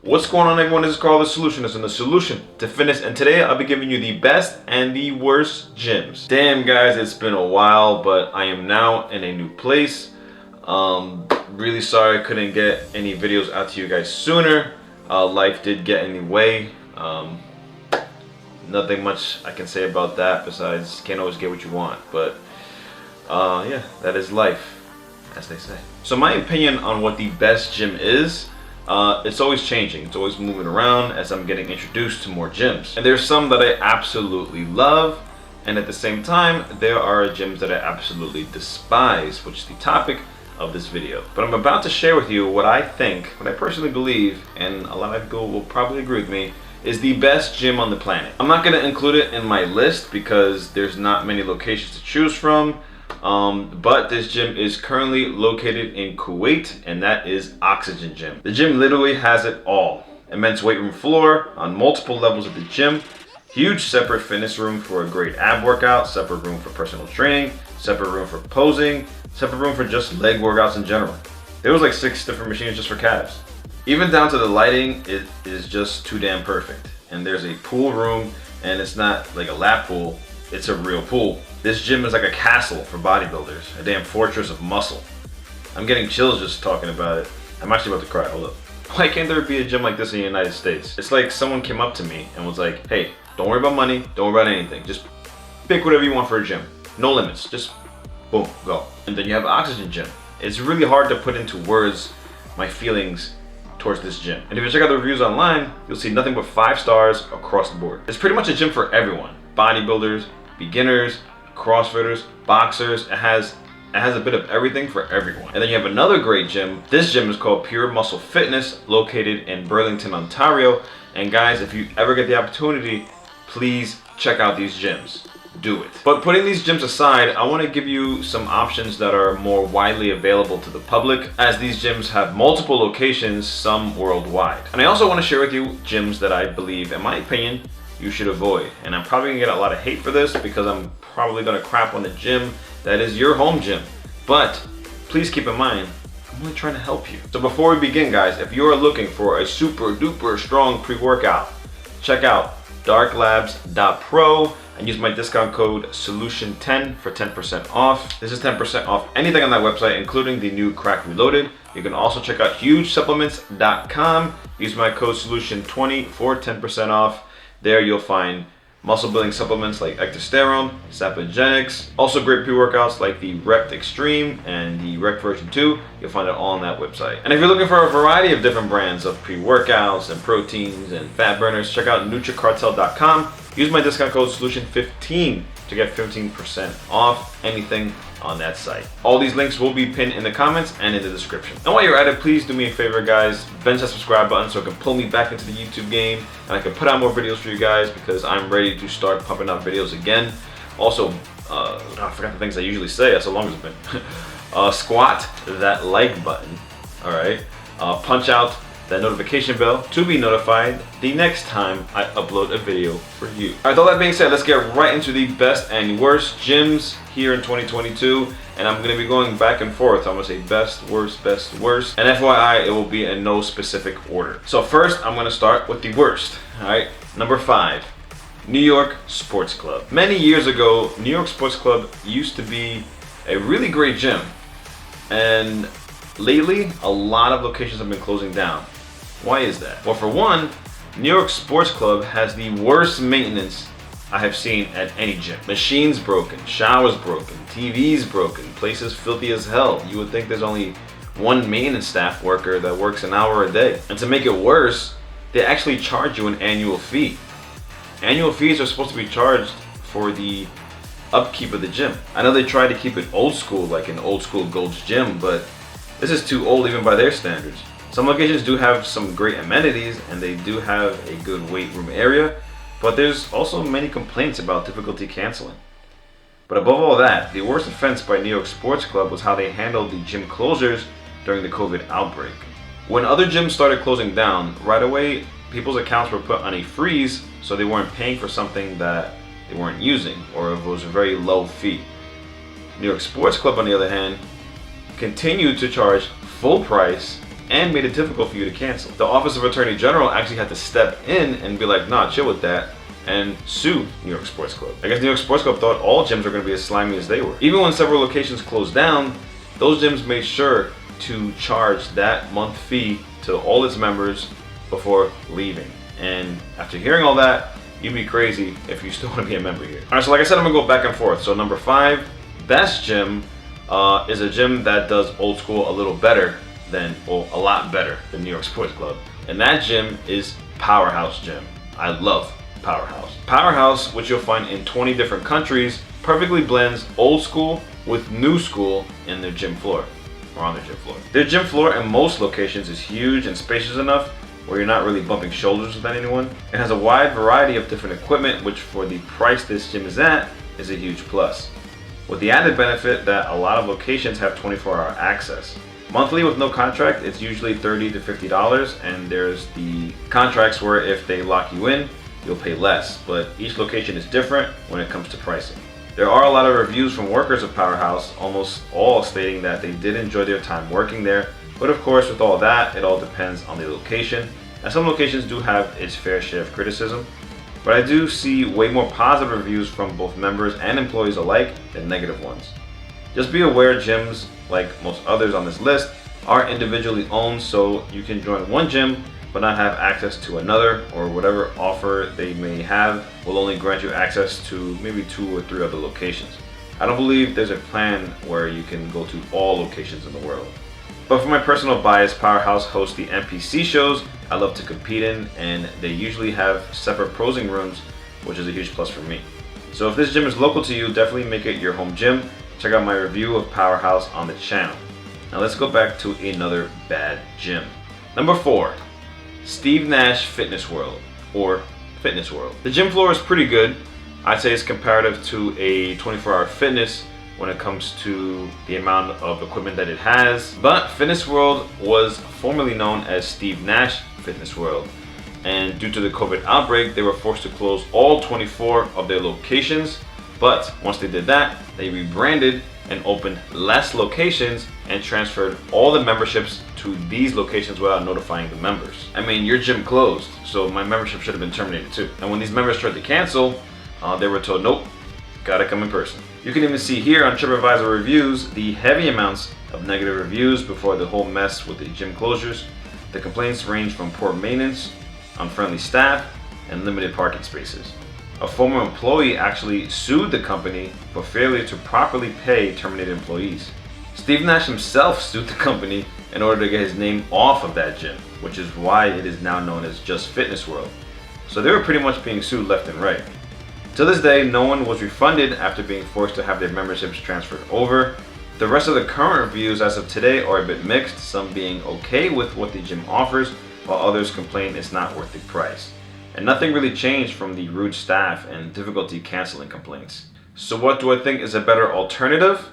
What's going on, everyone? This is Carlo, the solutionist, and the solution to fitness, and today I'll be giving you the best and the worst gyms. Damn guys, it's been a while, but I am now in a new place. Really sorry I couldn't get any videos out to you guys sooner. Life did get in the way. Nothing much I can say about that besides can't always get what you want, but yeah, that is life, as they say. So my opinion on what the best gym is, it's always changing. It's always moving around as I'm getting introduced to more gyms. And there's some that I absolutely love, and at the same time, there are gyms that I absolutely despise, which is the topic of this video. But I'm about to share with you what I think, what I personally believe, and a lot of people will probably agree with me, is the best gym on the planet. I'm not gonna include it in my list because there's not many locations to choose from. But this gym is currently located in Kuwait, and that is Oxygen Gym. The gym literally has it all. Immense weight room floor on multiple levels of the gym, huge separate fitness room for a great ab workout, separate room for personal training, separate room for posing, separate room for just leg workouts in general. There was like 6 different machines just for calves. Even down to the lighting, it is just too damn perfect. And there's a pool room, and it's not like a lap pool, it's a real pool. This gym is like a castle for bodybuilders, a damn fortress of muscle. I'm getting chills just talking about it. I'm actually about to cry, hold up. Why can't there be a gym like this in the United States? It's like someone came up to me and was like, hey, don't worry about money, don't worry about anything. Just pick whatever you want for a gym. No limits, just boom, go. And then you have Oxygen Gym. It's really hard to put into words my feelings towards this gym. And if you check out the reviews online, you'll see nothing but 5 stars across the board. It's pretty much a gym for everyone. Bodybuilders, beginners, CrossFitters, boxers. It has a bit of everything for everyone. And then you have another great gym. This gym is called Pure Muscle Fitness, located in Burlington, Ontario. And guys, if you ever get the opportunity, please check out these gyms. Do it. But putting these gyms aside, I want to give you some options that are more widely available to the public, as these gyms have multiple locations, some worldwide. And I also want to share with you gyms that I believe, in my opinion, you should avoid. And I'm probably gonna get a lot of hate for this because I'm probably gonna crap on the gym that is your home gym. But please keep in mind, I'm only trying to help you. So before we begin, guys, if you're looking for a super duper strong pre-workout, check out darklabs.pro and use my discount code SOLUTION10 for 10% off. This is 10% off anything on that website, including the new Crack Reloaded. You can also check out hugesupplements.com. Use my code SOLUTION20 for 10% off. There you'll find muscle building supplements like ectosterone, sapogenics, also great pre-workouts like the Rep Extreme and the Rec version 2. You'll find it all on that website. And if you're looking for a variety of different brands of pre-workouts and proteins and fat burners, check out NutriCartel.com. Use my discount code SOLUTION15 to get 15% off anything on that site. All these links will be pinned in the comments and in the description. And while you're at it, please do me a favor, guys, bench that subscribe button so it can pull me back into the YouTube game and I can put out more videos for you guys because I'm ready to start pumping out videos again. Also, I forgot the things I usually say, that's how long it's been. Squat that like button, all right? Punch out that notification bell to be notified the next time I upload a video for you. All right, with all that being said, let's get right into the best and worst gyms here in 2022. And I'm gonna be going back and forth. I'm gonna say best, worst, best, worst. And FYI, it will be in no specific order. So first, I'm gonna start with the worst, all right? Number 5, New York Sports Club. Many years ago, New York Sports Club used to be a really great gym. And lately, a lot of locations have been closing down. Why is that? Well, for one, New York Sports Club has the worst maintenance I have seen at any gym. Machines broken, showers broken, TVs broken, places filthy as hell. You would think there's only one maintenance staff worker that works an hour a day. And to make it worse, they actually charge you an annual fee. Annual fees are supposed to be charged for the upkeep of the gym. I know they try to keep it old school, like an old school Gold's Gym, but this is too old even by their standards. Some locations do have some great amenities and they do have a good weight room area, but there's also many complaints about difficulty canceling. But above all that, the worst offense by New York Sports Club was how they handled the gym closures during the COVID outbreak. When other gyms started closing down, right away people's accounts were put on a freeze so they weren't paying for something that they weren't using, or if it was a very low fee. New York Sports Club, on the other hand, continued to charge full price and made it difficult for you to cancel. The Office of Attorney General actually had to step in and be like, nah, chill with that, and sue New York Sports Club. I guess New York Sports Club thought all gyms were going to be as slimy as they were. Even when several locations closed down, those gyms made sure to charge that month fee to all its members before leaving. And after hearing all that, you'd be crazy if you still want to be a member here. All right, so like I said, I'm gonna go back and forth. So number 5, best gym is a gym that does old school a little better than, well, a lot better than New York Sports Club. And that gym is Powerhouse Gym. I love Powerhouse. Powerhouse, which you'll find in 20 different countries, perfectly blends old school with new school in their gym floor, or on their gym floor. Their gym floor in most locations is huge and spacious enough where you're not really bumping shoulders with anyone. It has a wide variety of different equipment, which for the price this gym is at, is a huge plus. With the added benefit that a lot of locations have 24-hour access. Monthly with no contract, it's usually $30 to $50, and there's the contracts where if they lock you in, you'll pay less, but each location is different when it comes to pricing. There are a lot of reviews from workers of Powerhouse, almost all stating that they did enjoy their time working there, but of course with all that, it all depends on the location, and some locations do have its fair share of criticism, but I do see way more positive reviews from both members and employees alike than negative ones. Just be aware gyms, like most others on this list, are individually owned, so you can join one gym but not have access to another, or whatever offer they may have will only grant you access to maybe 2 or 3 other locations. I don't believe there's a plan where you can go to all locations in the world. But for my personal bias, Powerhouse hosts the NPC shows I love to compete in, and they usually have separate posing rooms, which is a huge plus for me. So if this gym is local to you, definitely make it your home gym. Check out my review of Powerhouse on the channel. Now let's go back to another bad gym. Number 4, Steve Nash Fitness World, or Fitness World. The gym floor is pretty good. I'd say it's comparative to a 24-hour fitness when it comes to the amount of equipment that it has. But Fitness World was formerly known as Steve Nash Fitness World. And due to the COVID outbreak, they were forced to close all 24 of their locations. But once they did that, they rebranded and opened less locations and transferred all the memberships to these locations without notifying the members. I mean, your gym closed, so my membership should have been terminated too. And when these members tried to cancel, they were told, nope, gotta come in person. You can even see here on TripAdvisor reviews the heavy amounts of negative reviews before the whole mess with the gym closures. The complaints range from poor maintenance, unfriendly staff, and limited parking spaces. A former employee actually sued the company for failure to properly pay terminated employees. Steve Nash himself sued the company in order to get his name off of that gym, which is why it is now known as Just Fitness World. So they were pretty much being sued left and right. To this day, no one was refunded after being forced to have their memberships transferred over. The rest of the current reviews as of today are a bit mixed, some being okay with what the gym offers, while others complain it's not worth the price. And nothing really changed from the rude staff and difficulty canceling complaints. So what do I think is a better alternative?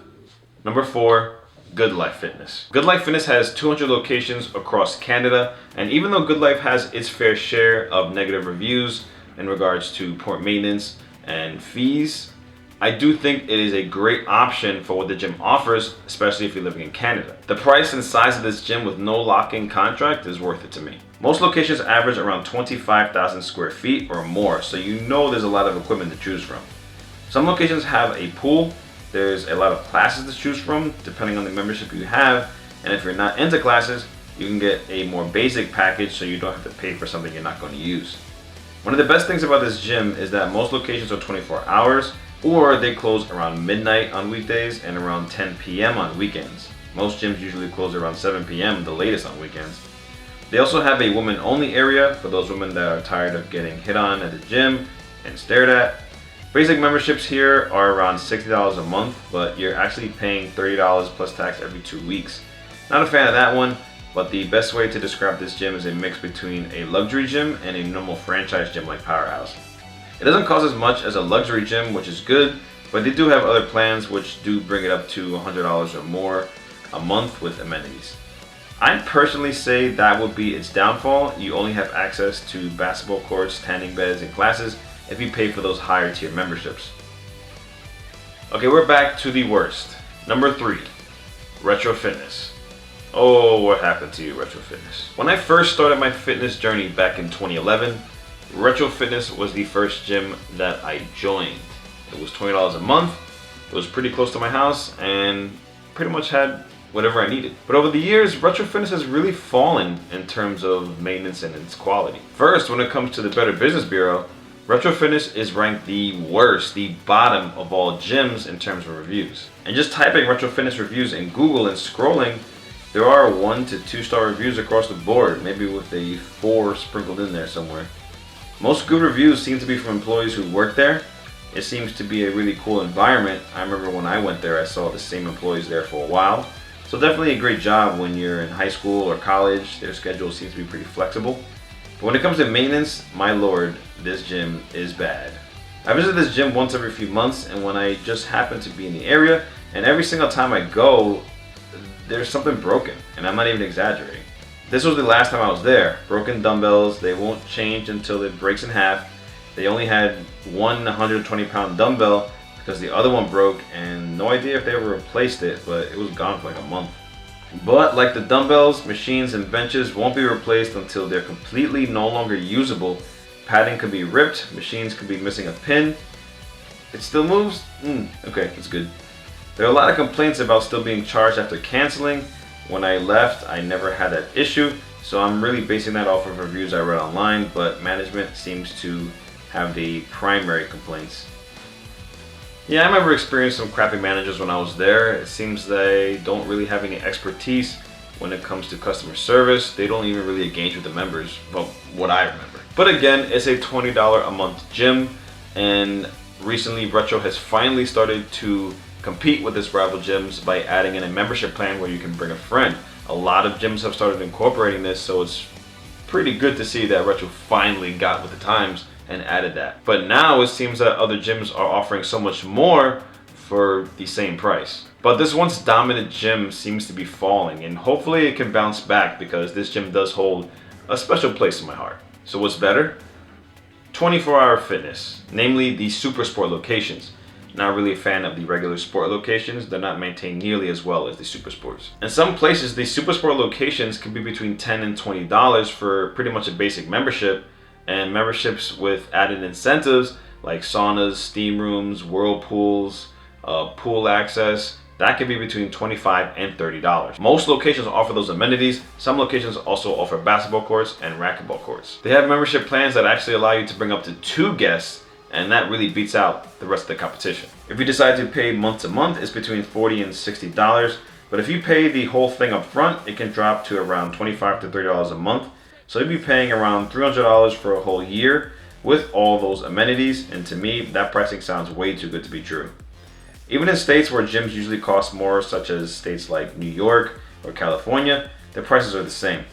Number 4, GoodLife Fitness. GoodLife Fitness has 200 locations across Canada, and even though GoodLife has its fair share of negative reviews in regards to poor maintenance and fees, I do think it is a great option for what the gym offers, especially if you're living in Canada. The price and size of this gym with no lock-in contract is worth it to me. Most locations average around 25,000 square feet or more, so you know there's a lot of equipment to choose from. Some locations have a pool, there's a lot of classes to choose from depending on the membership you have, and if you're not into classes, you can get a more basic package so you don't have to pay for something you're not going to use. One of the best things about this gym is that most locations are 24 hours, or they close around midnight on weekdays and around 10 p.m. on weekends. Most gyms usually close around 7 p.m., the latest on weekends. They also have a women-only area for those women that are tired of getting hit on at the gym and stared at. Basic memberships here are around $60 a month, but you're actually paying $30 plus tax every 2 weeks. Not a fan of that one, but the best way to describe this gym is a mix between a luxury gym and a normal franchise gym like Powerhouse. It doesn't cost as much as a luxury gym, which is good, but they do have other plans which do bring it up to $100 or more a month with amenities. I'd personally say that would be its downfall. You only have access to basketball courts, tanning beds, and classes if you pay for those higher tier memberships. Okay, we're back to the worst. Number 3, Retro Fitness. Oh, what happened to you, Retro Fitness? When I first started my fitness journey back in 2011, Retro Fitness was the first gym that I joined. It was $20 a month, it was pretty close to my house, and pretty much had whatever I needed. But over the years, Retro Fitness has really fallen in terms of maintenance and its quality. First, when it comes to the Better Business Bureau, Retro Fitness is ranked the worst, the bottom of all gyms in terms of reviews. And just typing Retro Fitness reviews in Google and scrolling, there are 1 to 2 star reviews across the board, maybe with a 4 sprinkled in there somewhere. Most good reviews seem to be from employees who work there. It seems to be a really cool environment. I remember when I went there, I saw the same employees there for a while. So definitely a great job when you're in high school or college. Their schedule seems to be pretty flexible. But when it comes to maintenance, my lord, this gym is bad. I visit this gym once every few months, and when I just happen to be in the area, and every single time I go, there's something broken, and I'm not even exaggerating. This was the last time I was there. Broken dumbbells, they won't change until it breaks in half. They only had one 120-pound dumbbell because the other one broke, and no idea if they ever replaced it, but it was gone for like a month. But like the dumbbells, machines, and benches won't be replaced until they're completely no longer usable. Padding could be ripped, machines could be missing a pin. It still moves? Okay, that's good. There are a lot of complaints about still being charged after canceling. When I left, I never had that issue, so I'm really basing that off of reviews I read online, but management seems to have the primary complaints. Yeah, I remember experiencing some crappy managers when I was there. It seems they don't really have any expertise when it comes to customer service. They don't even really engage with the members, from what I remember. But again, it's a $20 a month gym, and recently Retro has finally started to compete with its rival gyms by adding in a membership plan where you can bring a friend. A lot of gyms have started incorporating this, so it's pretty good to see that Retro finally got with the times and added that. But now it seems that other gyms are offering so much more for the same price. But this once dominant gym seems to be falling, and hopefully it can bounce back because this gym does hold a special place in my heart. So what's better? 24-hour fitness, namely the super sport locations. Not really a fan of the regular sport locations. They're not maintained nearly as well as the super sports. In some places, the super sport locations can be between $10 and $20 for pretty much a basic membership, and memberships with added incentives like saunas, steam rooms, whirlpools, pool access, that can be between $25 and $30. Most locations offer those amenities. Some locations also offer basketball courts and racquetball courts. They have membership plans that actually allow you to bring up to 2 guests, and that really beats out the rest of the competition. If you decide to pay month to month, it's between $40 and $60. But if you pay the whole thing up front, it can drop to around $25 to $30 a month. So you'd be paying around $300 for a whole year with all those amenities. And to me, that pricing sounds way too good to be true. Even in states where gyms usually cost more, such as states like New York or California, the prices are the same.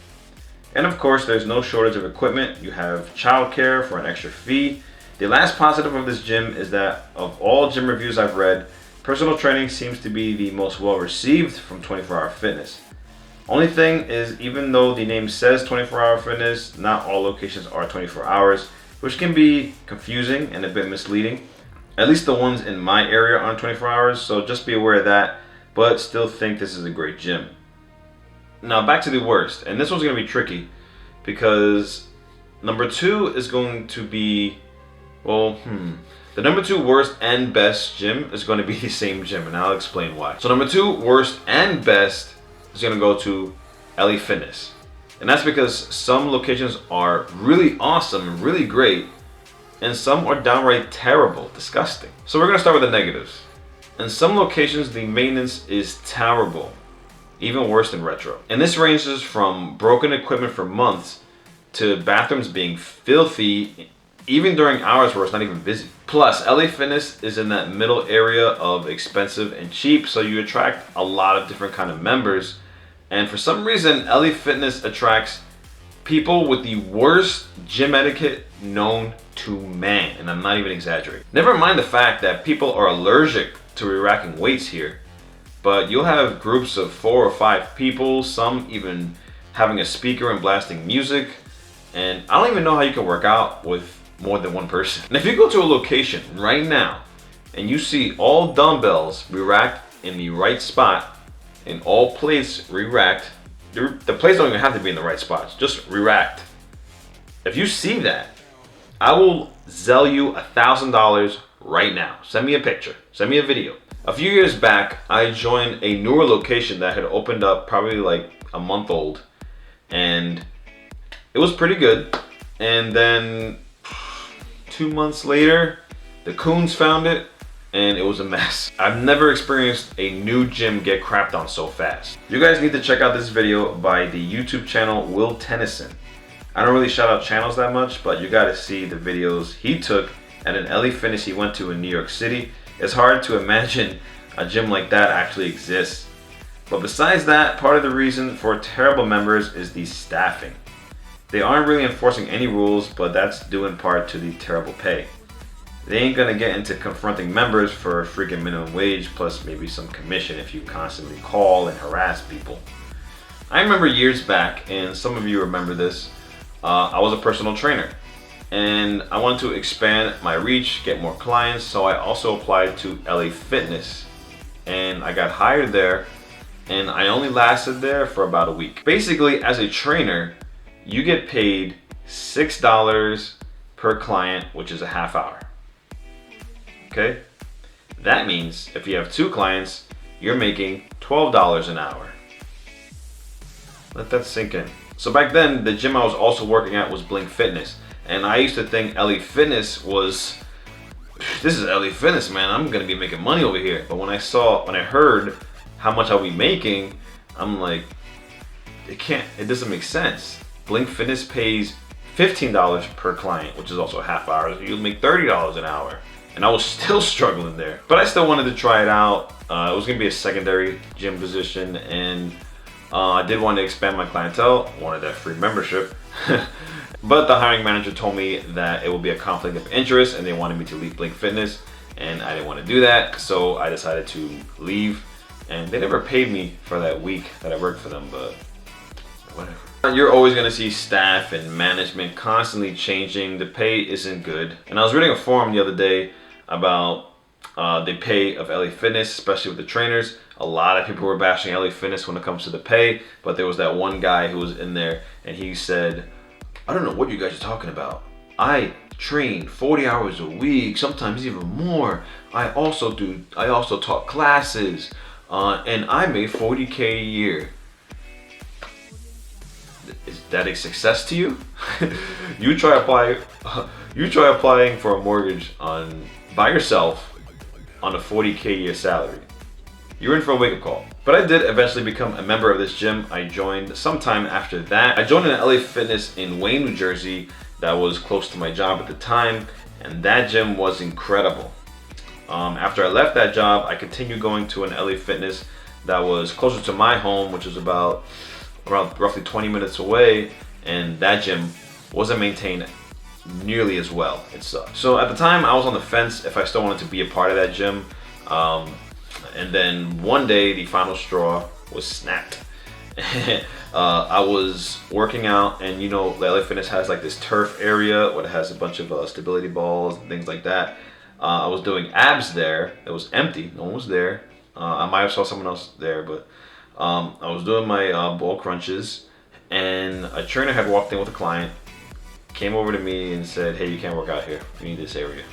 And of course, there's no shortage of equipment. You have childcare for an extra fee. The last positive of this gym is that of all gym reviews I've read, personal training seems to be the most well received from 24-hour fitness. Only thing is, even though the name says 24-hour fitness, not all locations are 24 hours, which can be confusing and a bit misleading. At least the ones in my area aren't 24 hours, so just be aware of that, but still think this is a great gym. Now back to the worst, and this one's going to be tricky because number 2 is going to be, the number 2 worst and best gym is going to be the same gym, and I'll explain why. So number 2 worst and best is going to go to LA Fitness. And that's because some locations are really awesome, really great, and some are downright terrible, disgusting. So we're going to start with the negatives. In some locations, the maintenance is terrible, even worse than Retro. And this ranges from broken equipment for months to bathrooms being filthy, even during hours where it's not even busy. Plus, LA Fitness is in that middle area of expensive and cheap, so you attract a lot of different kind of members. And for some reason, LA Fitness attracts people with the worst gym etiquette known to man, and I'm not even exaggerating. Never mind the fact that people are allergic to re-racking weights here, but you'll have groups of 4 or 5 people, some even having a speaker and blasting music, and I don't even know how you can work out with more than one person. And if you go to a location right now and you see all dumbbells re-racked in the right spot and all plates re-racked, The plays don't even have to be in the right spots. Just react. If you see that, I will Zelle you $1,000 right now. Send me a picture. Send me a video. A few years back, I joined a newer location that had opened up probably like a month old. And it was pretty good. And then 2 months later, the coons found it and it was a mess. I've never experienced a new gym get crapped on so fast. You guys need to check out this video by the YouTube channel Will Tennyson. I don't really shout out channels that much, but you gotta see the videos he took at an LA Fitness he went to in New York City. It's hard to imagine a gym like that actually exists. But besides that, part of the reason for terrible members is the staffing. They aren't really enforcing any rules, but that's due in part to the terrible pay. They ain't gonna get into confronting members for a freaking minimum wage plus maybe some commission if you constantly call and harass people. I remember years back, and some of you remember this, I was a personal trainer and I wanted to expand my reach, get more clients, so I also applied to LA Fitness and I got hired there, and I only lasted there for about a week. Basically, as a trainer, you get paid $6 per client, which is a half hour. Okay? That means if you have 2 clients, you're making $12 an hour. Let that sink in. So back then, the gym I was also working at was Blink Fitness. And I used to think LA Fitness was, this is LA Fitness, man, I'm gonna be making money over here. But when I heard how much I'll be making, I'm like, it doesn't make sense. Blink Fitness pays $15 per client, which is also a half hour. So you'll make $30 an hour. And I was still struggling there. But I still wanted to try it out. It was gonna be a secondary gym position, and I did want to expand my clientele, wanted that free membership. But the hiring manager told me that it would be a conflict of interest and they wanted me to leave Blink Fitness, and I didn't want to do that, so I decided to leave. And they never paid me for that week that I worked for them, but whatever. You're always going to see staff and management constantly changing. The pay isn't good. And I was reading a forum the other day about the pay of LA Fitness, especially with the trainers. A lot of people were bashing LA Fitness when it comes to the pay, but there was that one guy who was in there and he said, I don't know what you guys are talking about. I train 40 hours a week, sometimes even more. I also taught classes, and I made $40K a year. Is that a success to you? You try applying for a mortgage by yourself on a $40K a year salary. You're in for a wake-up call. But I did eventually become a member of this gym. I joined sometime after that. I joined an LA Fitness in Wayne, New Jersey that was close to my job at the time, and that gym was incredible. After I left that job, I continued going to an LA Fitness that was closer to my home, which was around roughly 20 minutes away, and that gym wasn't maintained nearly as well. It sucked. So at the time, I was on the fence if I still wanted to be a part of that gym. And then one day, the final straw was snapped. I was working out, and you know, LA Fitness has like this turf area where it has a bunch of stability balls and things like that. I was doing abs there. It was empty. No one was there. I might have saw someone else there, but I was doing my ball crunches, and a trainer had walked in with a client, came over to me and said, hey, you can't work out here. You need this area.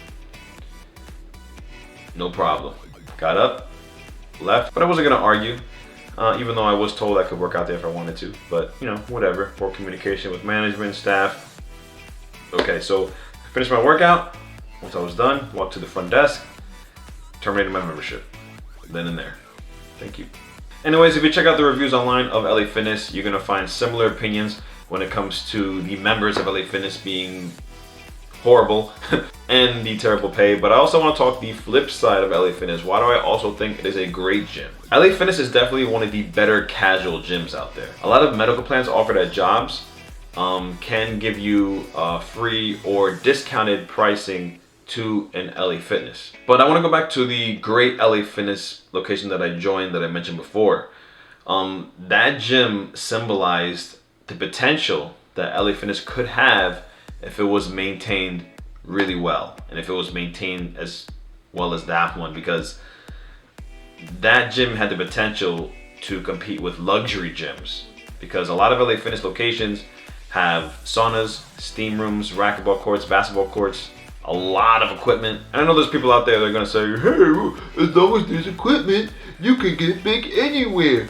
No problem. Got up, left, but I wasn't gonna argue, even though I was told I could work out there if I wanted to, but you know, whatever, poor communication with management, staff. Okay, so I finished my workout. Once I was done, walked to the front desk, terminated my membership, then and there. Thank you. Anyways, if you check out the reviews online of LA Fitness, you're gonna find similar opinions when it comes to the members of LA Fitness being horrible and the terrible pay. But I also want to talk the flip side of LA Fitness. Why do I also think it is a great gym? LA Fitness is definitely one of the better casual gyms out there. A lot of medical plans offered at jobs can give you free or discounted pricing to an LA Fitness. But I want to go back to the great LA Fitness location that I joined that I mentioned before. That gym symbolized the potential that LA Fitness could have if it was maintained really well, and if it was maintained as well as that one, because that gym had the potential to compete with luxury gyms. because a lot of LA Fitness locations have saunas, steam rooms, racquetball courts, basketball courts, a lot of equipment. And I know there's people out there that are gonna say, hey, as long as there's equipment, you can get big anywhere.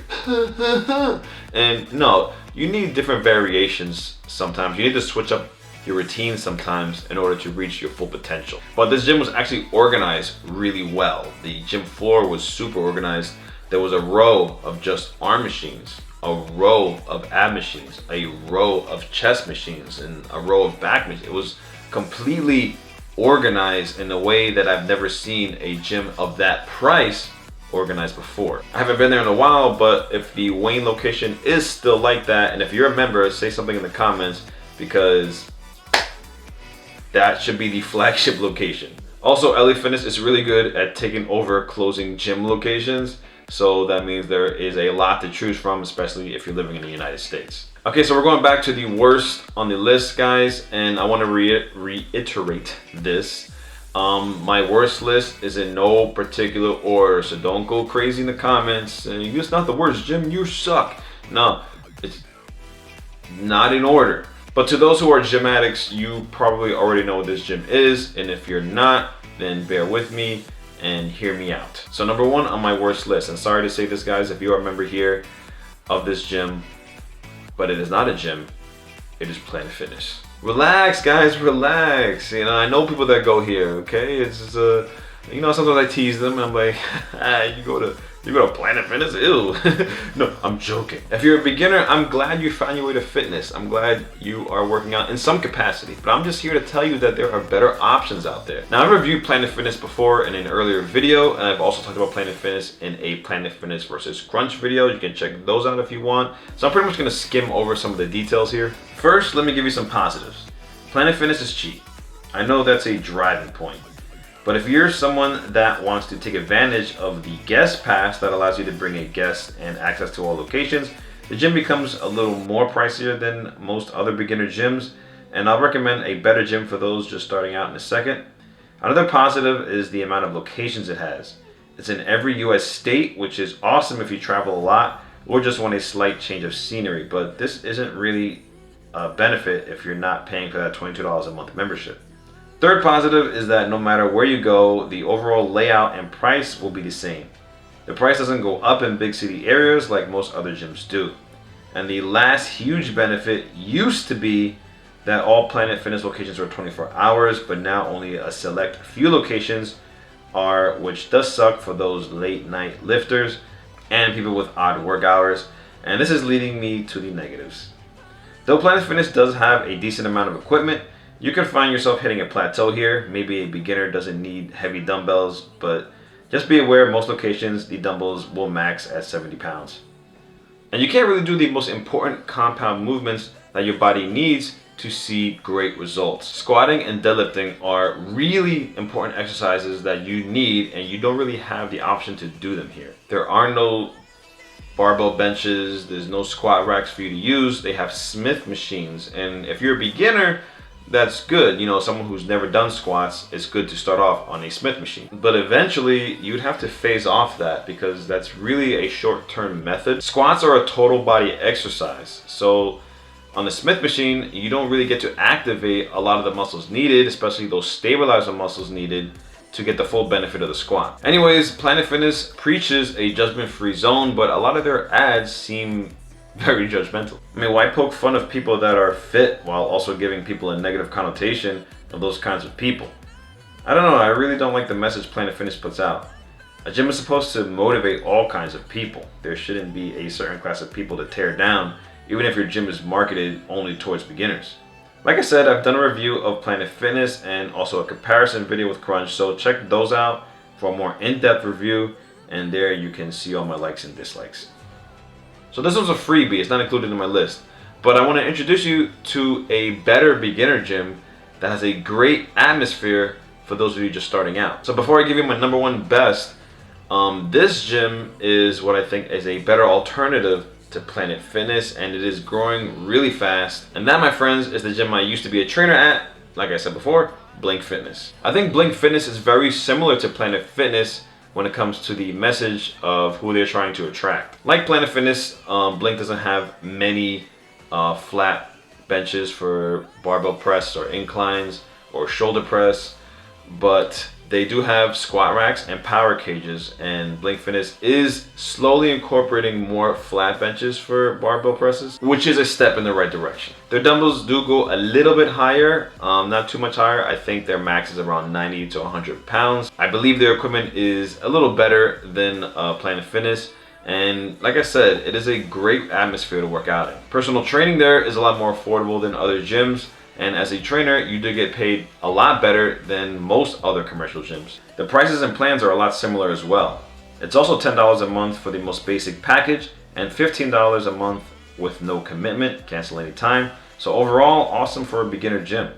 And no, you need different variations sometimes. You need to switch up your routine sometimes in order to reach your full potential. But this gym was actually organized really well. The gym floor was super organized. There was a row of just arm machines, a row of ab machines, a row of chest machines, and a row of back machines. It was completely organized in a way that I've never seen a gym of that price organized before. I haven't been there in a while, but if the Wayne location is still like that, and if you're a member, say something in the comments, because that should be the flagship location. Also, LA Fitness is really good at taking over closing gym locations, so that means there is a lot to choose from, especially if you're living in the United States. Okay, so we're going back to the worst on the list, guys, and I want to reiterate this. My worst list is in no particular order, so don't go crazy in the comments saying it's not the worst, Jim, you suck. No, it's not in order. But to those who are gym addicts, you probably already know what this gym is, and if you're not, then bear with me and hear me out. So number one on my worst list, and sorry to say this, guys, if you are a member here of this gym, but it is not a gym, it is Planet Fitness. Relax, guys, relax. You know, I know people that go here, okay? It's just, you know, sometimes I tease them and I'm like, you go to Planet Fitness? Ew. No, I'm joking. If you're a beginner, I'm glad you found your way to fitness. I'm glad you are working out in some capacity, but I'm just here to tell you that there are better options out there. Now, I've reviewed Planet Fitness before in an earlier video, and I've also talked about Planet Fitness in a Planet Fitness versus Crunch video. You can check those out if you want. So I'm pretty much gonna skim over some of the details here. First, let me give you some positives. Planet Fitness is cheap. I know that's a driving point. But if you're someone that wants to take advantage of the guest pass that allows you to bring a guest and access to all locations, the gym becomes a little more pricier than most other beginner gyms, and I'll recommend a better gym for those just starting out in a second. Another positive is the amount of locations it has. It's in every US state, which is awesome if you travel a lot or just want a slight change of scenery, but this isn't really a benefit if you're not paying for that $22 a month membership. Third positive is that no matter where you go, the overall layout and price will be the same. The price doesn't go up in big city areas like most other gyms do. And the last huge benefit used to be that all Planet Fitness locations were 24 hours, but now only a select few locations are, which does suck for those late night lifters and people with odd work hours. And this is leading me to the negatives. Though Planet Fitness does have a decent amount of equipment, you can find yourself hitting a plateau here. Maybe a beginner doesn't need heavy dumbbells, but just be aware most locations, the dumbbells will max at 70 pounds. And you can't really do the most important compound movements that your body needs to see great results. Squatting and deadlifting are really important exercises that you need, and you don't really have the option to do them here. There are no barbell benches, there's no squat racks for you to use. They have Smith machines, and if you're a beginner, that's good. You know, someone who's never done squats, it's good to start off on a Smith machine. But eventually, you'd have to phase off that because that's really a short-term method. Squats are a total body exercise. So on the Smith machine, you don't really get to activate a lot of the muscles needed, especially those stabilizer muscles needed to get the full benefit of the squat. Anyways, Planet Fitness preaches a judgment-free zone, but a lot of their ads seem very judgmental. I mean, why poke fun of people that are fit while also giving people a negative connotation of those kinds of people? I don't know, I really don't like the message Planet Fitness puts out. A gym is supposed to motivate all kinds of people. There shouldn't be a certain class of people to tear down, even if your gym is marketed only towards beginners. Like I said, I've done a review of Planet Fitness and also a comparison video with Crunch, so check those out for a more in-depth review, and there you can see all my likes and dislikes. So this was a freebie, it's not included in my list, but I want to introduce you to a better beginner gym that has a great atmosphere for those of you just starting out. So before I give you my number one best, this gym is what I think is a better alternative to Planet Fitness, and it is growing really fast. And that, my friends, is the gym I used to be a trainer at, like I said before, Blink Fitness. I think Blink Fitness is very similar to Planet Fitness when it comes to the message of who they're trying to attract. Like Planet Fitness, Blink doesn't have many flat benches for barbell press or inclines or shoulder press, but they do have squat racks and power cages, and Blink Fitness is slowly incorporating more flat benches for barbell presses, which is a step in the right direction. Their dumbbells do go a little bit higher, not too much higher. I think their max is around 90 to 100 pounds. I believe their equipment is a little better than Planet Fitness, and like I said, it is a great atmosphere to work out in. Personal training there is a lot more affordable than other gyms, and as a trainer, you do get paid a lot better than most other commercial gyms. The prices and plans are a lot similar as well. It's also $10 a month for the most basic package and $15 a month with no commitment, cancel anytime. So overall, awesome for a beginner gym.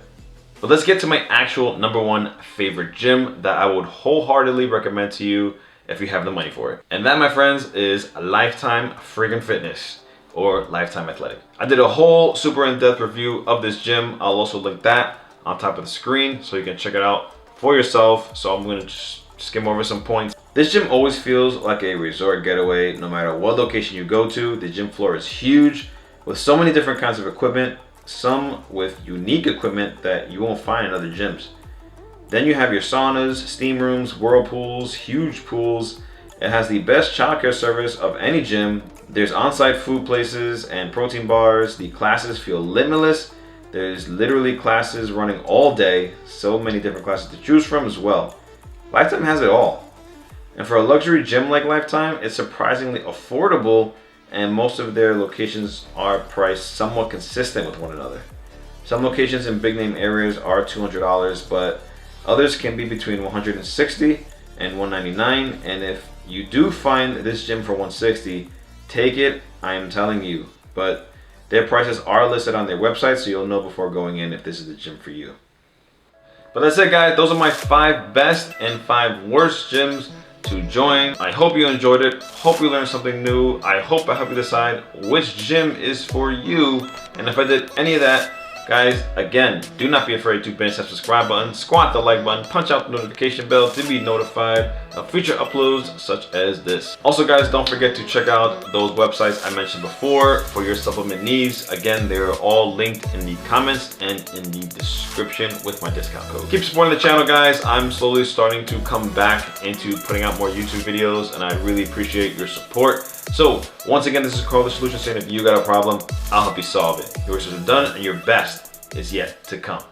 But let's get to my actual #1 favorite gym that I would wholeheartedly recommend to you if you have the money for it. And that, my friends, is Lifetime Freaking Fitness, or Lifetime Athletic. I did a whole super in-depth review of this gym. I'll also link that on top of the screen so you can check it out for yourself. So I'm gonna just skim over some points. This gym always feels like a resort getaway no matter what location you go to. The gym floor is huge with so many different kinds of equipment, some with unique equipment that you won't find in other gyms. Then you have your saunas, steam rooms, whirlpools, huge pools. It has the best childcare service of any gym. There's on-site food places and protein bars. The classes feel limitless. There's literally classes running all day. So many different classes to choose from as well. Lifetime has it all. And for a luxury gym like Lifetime, it's surprisingly affordable, and most of their locations are priced somewhat consistent with one another. Some locations in big name areas are $200, but others can be between $160 and $199, and if you do find this gym for $160, take it, I am telling you. But their prices are listed on their website, so you'll know before going in if this is the gym for you. But that's it, guys. Those are my 5 best and 5 worst gyms to join. I hope you enjoyed it. Hope you learned something new. I hope I help you decide which gym is for you. And if I did any of that, guys, again, do not be afraid to pinch that subscribe button, squat the like button, punch out the notification bell to be notified of future uploads such as this. Also, guys, don't forget to check out those websites I mentioned before for your supplement needs. Again, they're all linked in the comments and in the description with my discount code. Keep supporting the channel, guys. I'm slowly starting to come back into putting out more YouTube videos, and I really appreciate your support. So, once again, this is Carlo the Solution, saying if you got a problem, I'll help you solve it. Your wishes are done and your best is yet to come.